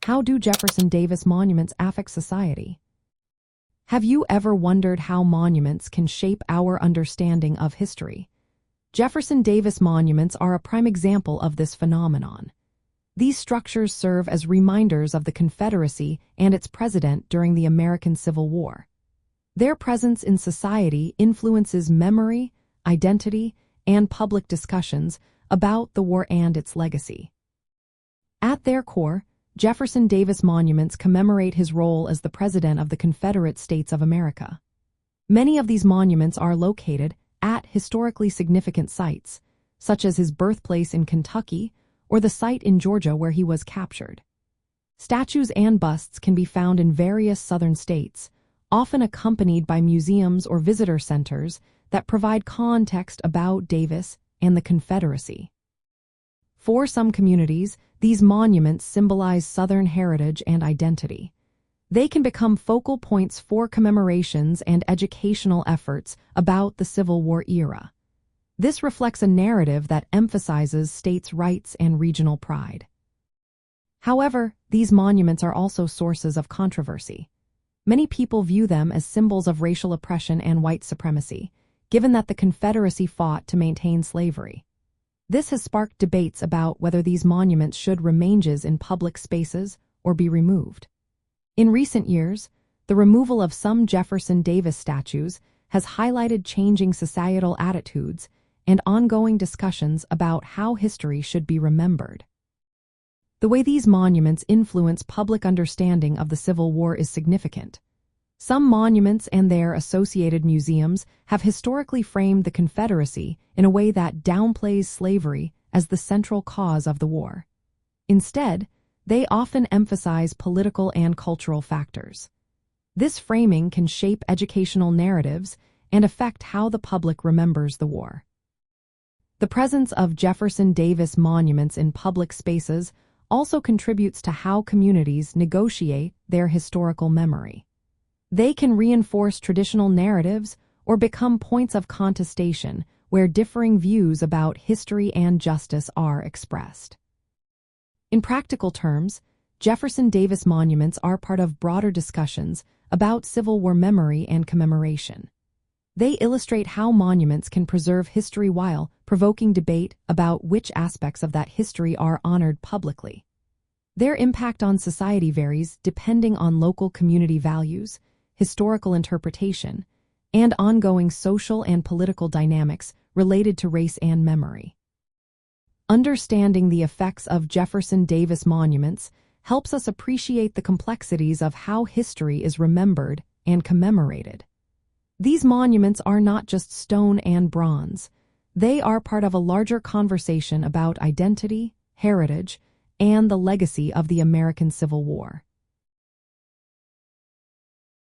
How do Jefferson Davis monuments affect society? Have you ever wondered how monuments can shape our understanding of history? Jefferson Davis monuments are a prime example of this phenomenon. These structures serve as reminders of the Confederacy and its president during the American Civil War. Their presence in society influences memory, identity, and public discussions about the war and its legacy. At their core, Jefferson Davis monuments commemorate his role as the President of the Confederate States of America. Many of these monuments are located at historically significant sites, such as his birthplace in Kentucky or the site in Georgia where he was captured. Statues and busts can be found in various southern states, often accompanied by museums or visitor centers that provide context about Davis and the Confederacy. For some communities, these monuments symbolize Southern heritage and identity. They can become focal points for commemorations and educational efforts about the Civil War era. This reflects a narrative that emphasizes states' rights and regional pride. However, these monuments are also sources of controversy. Many people view them as symbols of racial oppression and white supremacy, given that the Confederacy fought to maintain slavery. This has sparked debates about whether these monuments should remain in public spaces or be removed. In recent years, the removal of some Jefferson Davis statues has highlighted changing societal attitudes and ongoing discussions about how history should be remembered. The way these monuments influence public understanding of the Civil War is significant. Some monuments and their associated museums have historically framed the Confederacy in a way that downplays slavery as the central cause of the war. Instead, they often emphasize political and cultural factors. This framing can shape educational narratives and affect how the public remembers the war. The presence of Jefferson Davis monuments in public spaces also contributes to how communities negotiate their historical memory. They can reinforce traditional narratives or become points of contestation where differing views about history and justice are expressed. In practical terms, Jefferson Davis monuments are part of broader discussions about Civil War memory and commemoration. They illustrate how monuments can preserve history while provoking debate about which aspects of that history are honored publicly. Their impact on society varies depending on local community values, historical interpretation, and ongoing social and political dynamics related to race and memory. Understanding the effects of Jefferson Davis monuments helps us appreciate the complexities of how history is remembered and commemorated. These monuments are not just stone and bronze. They are part of a larger conversation about identity, heritage, and the legacy of the American Civil War.